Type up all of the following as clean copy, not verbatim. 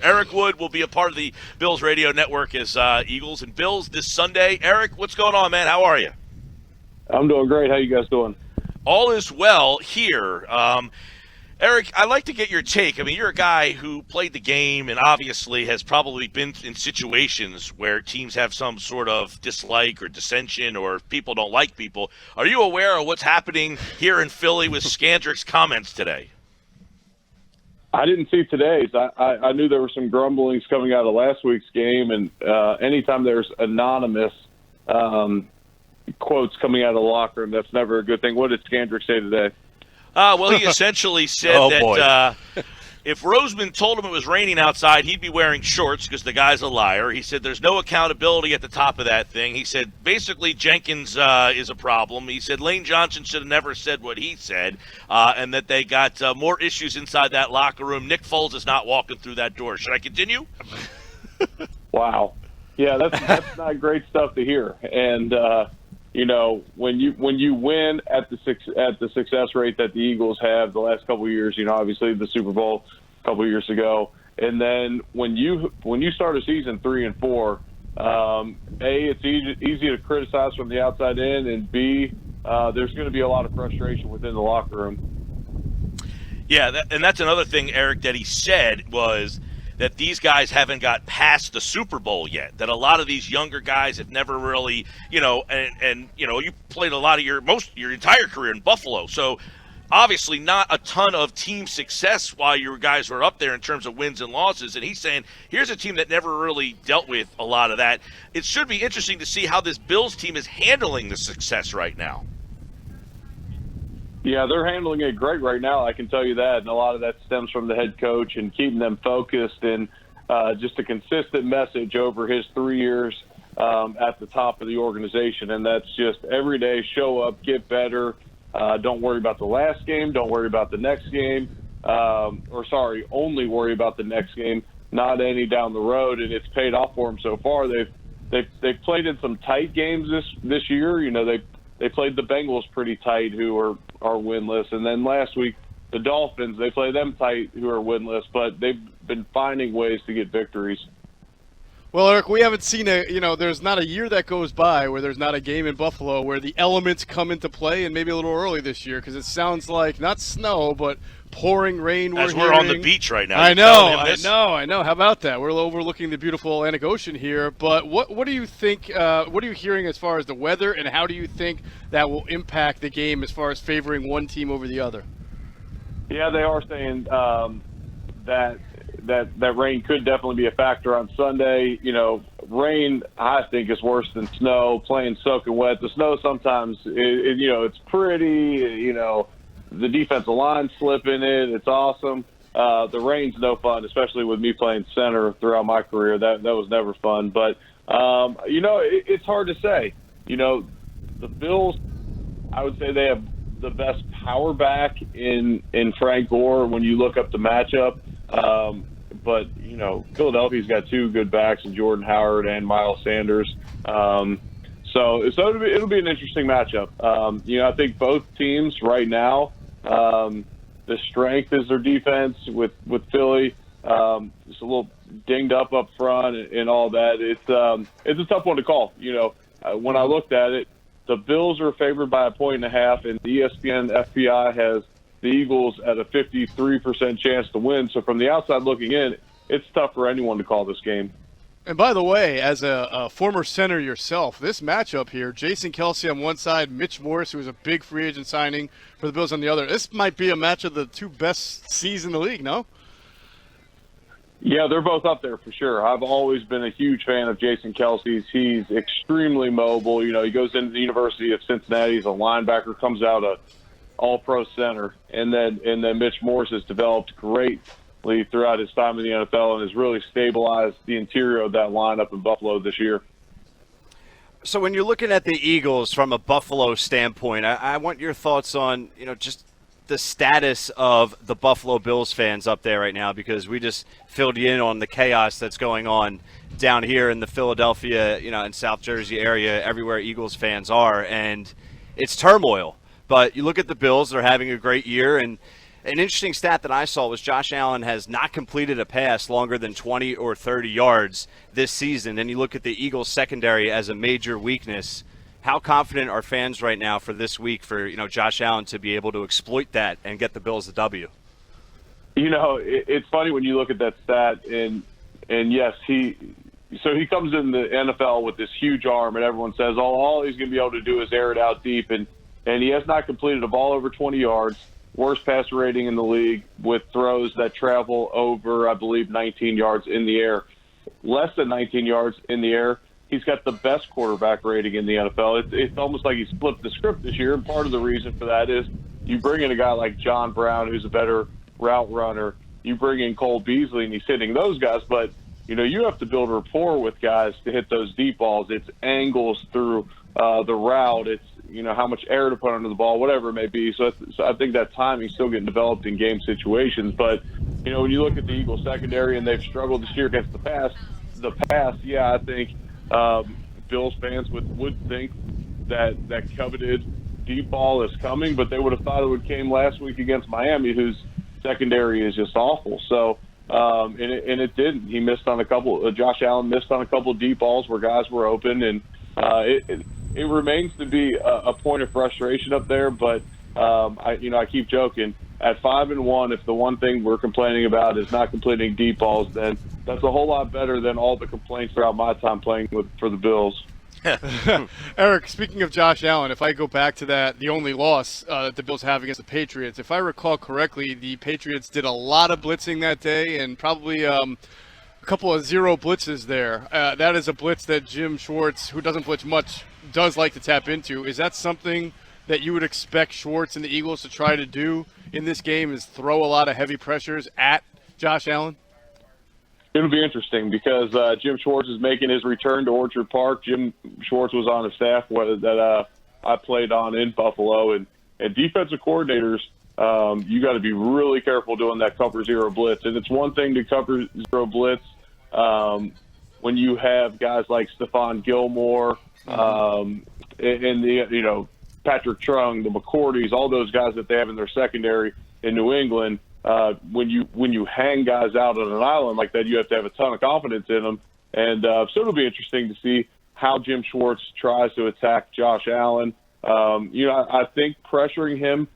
Eric Wood will be a part of the Bills radio network as Eagles and Bills this Sunday. Eric, what's going on, man? How are you? I'm doing great. How you guys doing? All is well here. Eric, I'd like to get your take. I mean, you're a guy who played the game and obviously has probably been in situations where teams have some sort of dislike or dissension or people don't like people. Are you aware of what's happening here in Philly with Scandrick's comments today? I didn't see today's. I knew there were some grumblings coming out of last week's game, and anytime there's anonymous quotes coming out of the locker room, that's never a good thing. What did Scandrick say today? Well, he essentially said that if Roseman told him it was raining outside, he'd be wearing shorts because the guy's a liar. He said there's no accountability at the top of that thing. He said basically Jenkins is a problem. He said Lane Johnson should have never said what he said, and that they got more issues inside that locker room. Nick Foles is not walking through that door. Should I continue? Wow. Yeah, that's not great stuff to hear. And when you win at the success rate that the Eagles have the last couple of years, obviously the Super Bowl a couple of years ago, and then when you start a season 3-4, it's easy to criticize from the outside in, and B, there's going to be a lot of frustration within the locker room. Yeah, and that's another thing, Eric, that he said was that these guys haven't got past the Super Bowl yet, that a lot of these younger guys have never really, and you played a lot of your entire career in Buffalo. So obviously not a ton of team success while your guys were up there in terms of wins and losses. And he's saying, here's a team that never really dealt with a lot of that. It should be interesting to see how this Bills team is handling the success right now. Yeah, they're handling it great right now, I can tell you that. And a lot of that stems from the head coach and keeping them focused and just a consistent message over his 3 years at the top of the organization. And that's just every day, show up, get better. Don't worry about the last game. Don't worry about the next game. Only worry about the next game, not any down the road. And it's paid off for them so far. They've played in some tight games this year. They played the Bengals pretty tight, who are winless. And then last week, the Dolphins, they play them tight, who are winless. But they've been finding ways to get victories. Well, Eric, we haven't seen there's not a year that goes by where there's not a game in Buffalo where the elements come into play, and maybe a little early this year because it sounds like not snow, but pouring rain. We're on the beach right now. I know. How about that? We're overlooking the beautiful Atlantic Ocean here. But what do you think? What are you hearing as far as the weather, and how do you think that will impact the game as far as favoring one team over the other? Yeah, they are saying that rain could definitely be a factor on Sunday. Rain, I think, is worse than snow, playing soaking wet. The snow sometimes, it's pretty, the defensive line slipping it. It's awesome. The rain's no fun, especially with me playing center throughout my career. That was never fun. But, it's hard to say. The Bills, I would say they have the best power back in Frank Gore when you look up the matchup. But Philadelphia's got two good backs in Jordan Howard and Miles Sanders. So it'll be an interesting matchup. I think both teams right now, the strength is their defense with Philly. Just a little dinged up front and all that. It's a tough one to call. When I looked at it, the Bills are favored by 1.5, and the ESPN FPI has the Eagles at a 53% chance to win. So from the outside looking in, it's tough for anyone to call this game. And by the way, as a former center yourself, this matchup here, Jason Kelce on one side, Mitch Morse, who was a big free agent signing for the Bills on the other, this might be a match of the two best Cs in the league, no? Yeah, they're both up there for sure. I've always been a huge fan of Jason Kelce's. He's extremely mobile. He goes into the University of Cincinnati. He's a linebacker, comes out a all-pro center. And then Mitch Morse has developed greatly throughout his time in the NFL and has really stabilized the interior of that lineup in Buffalo this year. So when you're looking at the Eagles from a Buffalo standpoint, I want your thoughts on, just the status of the Buffalo Bills fans up there right now, because we just filled you in on the chaos that's going on down here in the Philadelphia, and South Jersey area, everywhere Eagles fans are, and it's turmoil. But you look at the Bills, they're having a great year, and An interesting stat that I saw was Josh Allen has not completed a pass longer than 20 or 30 yards this season. And you look at the Eagles secondary as a major weakness. How confident are fans right now for this week for Josh Allen to be able to exploit that and get the Bills the W? It's funny when you look at that stat, and yes, he comes in the NFL with this huge arm, and everyone says, all he's going to be able to do is air it out deep, and he has not completed a ball over 20 yards, worst passer rating in the league with throws that travel over, I believe, 19 yards in the air. Less than 19 yards in the air, he's got the best quarterback rating in the NFL. It's almost like he's flipped the script this year, and part of the reason for that is you bring in a guy like John Brown, who's a better route runner. You bring in Cole Beasley, and he's hitting those guys, but you have to build rapport with guys to hit those deep balls. It's angles through the route. It's how much air to put under the ball, whatever it may be. So I think that timing's still getting developed in game situations. But when you look at the Eagles secondary and they've struggled this year against the pass, I think Bills fans would think that coveted deep ball is coming, but they would have thought it would came last week against Miami, whose secondary is just awful. So. And it didn't. He missed on a couple. Josh Allen missed on a couple of deep balls where guys were open, and it remains to be a point of frustration up there. But I keep joking. At 5-1, if the one thing we're complaining about is not completing deep balls, then that's a whole lot better than all the complaints throughout my time playing for the Bills. Eric, speaking of Josh Allen, if I go back to the only loss that the Bills have against the Patriots, if I recall correctly, the Patriots did a lot of blitzing that day and probably a couple of zero blitzes there. That is a blitz that Jim Schwartz, who doesn't blitz much, does like to tap into. Is that something that you would expect Schwartz and the Eagles to try to do in this game, is throw a lot of heavy pressures at Josh Allen? It'll be interesting because Jim Schwartz is making his return to Orchard Park. Jim Schwartz was on a staff that I played on in Buffalo, and defensive coordinators, you got to be really careful doing that cover zero blitz. And it's one thing to cover zero blitz when you have guys like Stephon Gilmore and Patrick Chung, the McCourties, all those guys that they have in their secondary in New England. When you hang guys out on an island like that, you have to have a ton of confidence in them. And so it'll be interesting to see how Jim Schwartz tries to attack Josh Allen. I think pressuring him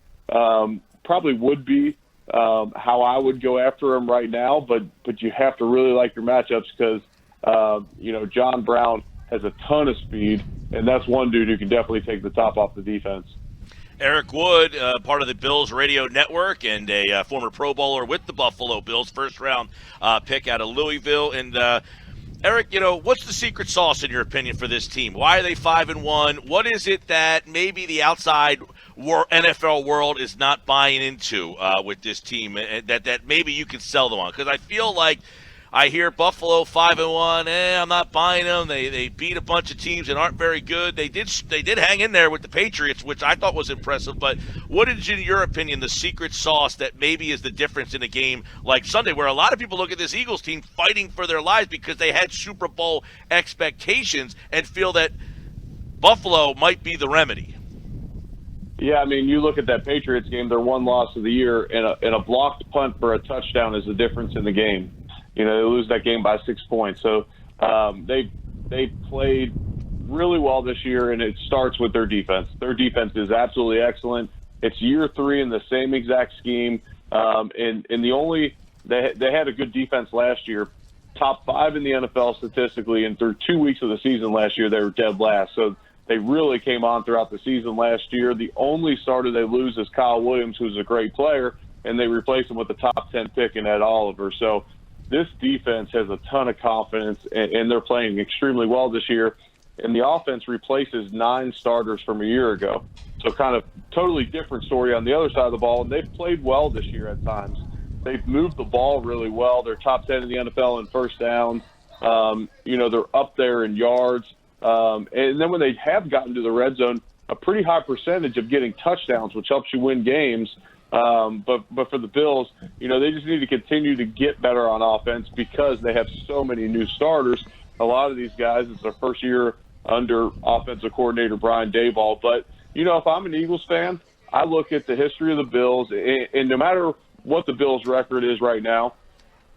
probably would be how I would go after him right now, but you have to really like your matchups because, John Brown has a ton of speed, and that's one dude who can definitely take the top off the defense. Eric Wood, part of the Bills radio network and a former Pro Bowler with the Buffalo Bills, first-round pick out of Louisville. And, Eric, what's the secret sauce, in your opinion, for this team? Why are they 5-1? What is it that maybe the outside NFL world is not buying into with this team that maybe you can sell them on? Because I feel like I hear Buffalo 5-1. I'm not buying them. They beat a bunch of teams that aren't very good. They did hang in there with the Patriots, which I thought was impressive. But what is, in your opinion, the secret sauce that maybe is the difference in a game like Sunday, where a lot of people look at this Eagles team fighting for their lives because they had Super Bowl expectations and feel that Buffalo might be the remedy? Yeah, I mean, you look at that Patriots game, their one loss of the year, and a blocked punt for a touchdown is the difference in the game. They lose that game by 6 points. So they played really well this year, and it starts with their defense. Their defense is absolutely excellent. It's year 3 in the same exact scheme. And they had a good defense last year, top 5 in the NFL statistically, and through 2 weeks of the season last year, they were dead last. So they really came on throughout the season last year. The only starter they lose is Kyle Williams, who's a great player, and they replace him with the top 10 pick in Ed Oliver. So this defense has a ton of confidence, and they're playing extremely well this year. And the offense replaces 9 starters from a year ago. So kind of totally different story on the other side of the ball. And they've played well this year at times. They've moved the ball really well. They're top 10 in the NFL in first downs. They're up there in yards. And then when they have gotten to the red zone, a pretty high percentage of getting touchdowns, which helps you win games. But for the Bills, they just need to continue to get better on offense because they have so many new starters. A lot of these guys, it's their first year under offensive coordinator Brian Daboll. But, if I'm an Eagles fan, I look at the history of the Bills, and no matter what the Bills' record is right now,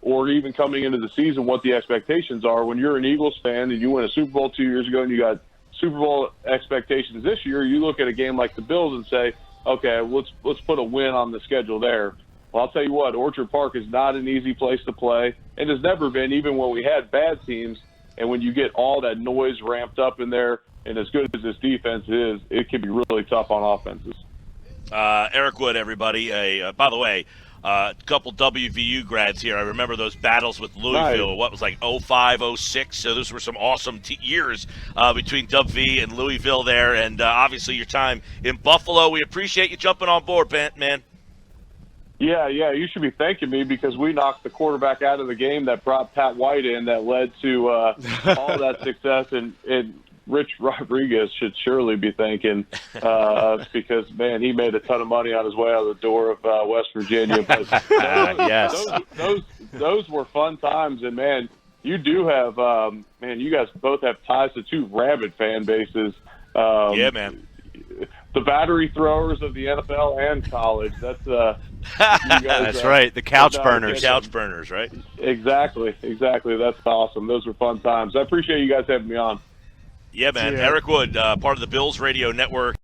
or even coming into the season, what the expectations are, when you're an Eagles fan and you win a Super Bowl 2 years ago and you got Super Bowl expectations this year, you look at a game like the Bills and say, okay, let's put a win on the schedule there. Well, I'll tell you what, Orchard Park is not an easy place to play, and has never been, even when we had bad teams. And when you get all that noise ramped up in there, and as good as this defense is, it can be really tough on offenses. Eric Wood, everybody. By the way, a couple WVU grads here. I remember those battles with Louisville. Nice. What was like 05, 06. So those were some awesome years between WV and Louisville there. And obviously your time in Buffalo. We appreciate you jumping on board, man. Yeah, you should be thanking me because we knocked the quarterback out of the game that brought Pat White in that led to all that success. And Rich Rodriguez should surely be thanking us because, man, he made a ton of money on his way out of the door of West Virginia. But Yes. those were fun times. And, man, you do have you guys both have ties to two rabid fan bases. Yeah, man. The battery throwers of the NFL and college. That's you guys, That's right. The couch burners. Couch burners, right? Exactly. That's awesome. Those were fun times. I appreciate you guys having me on. Yeah, man. Yeah. Eric Wood, part of the Bills Radio Network.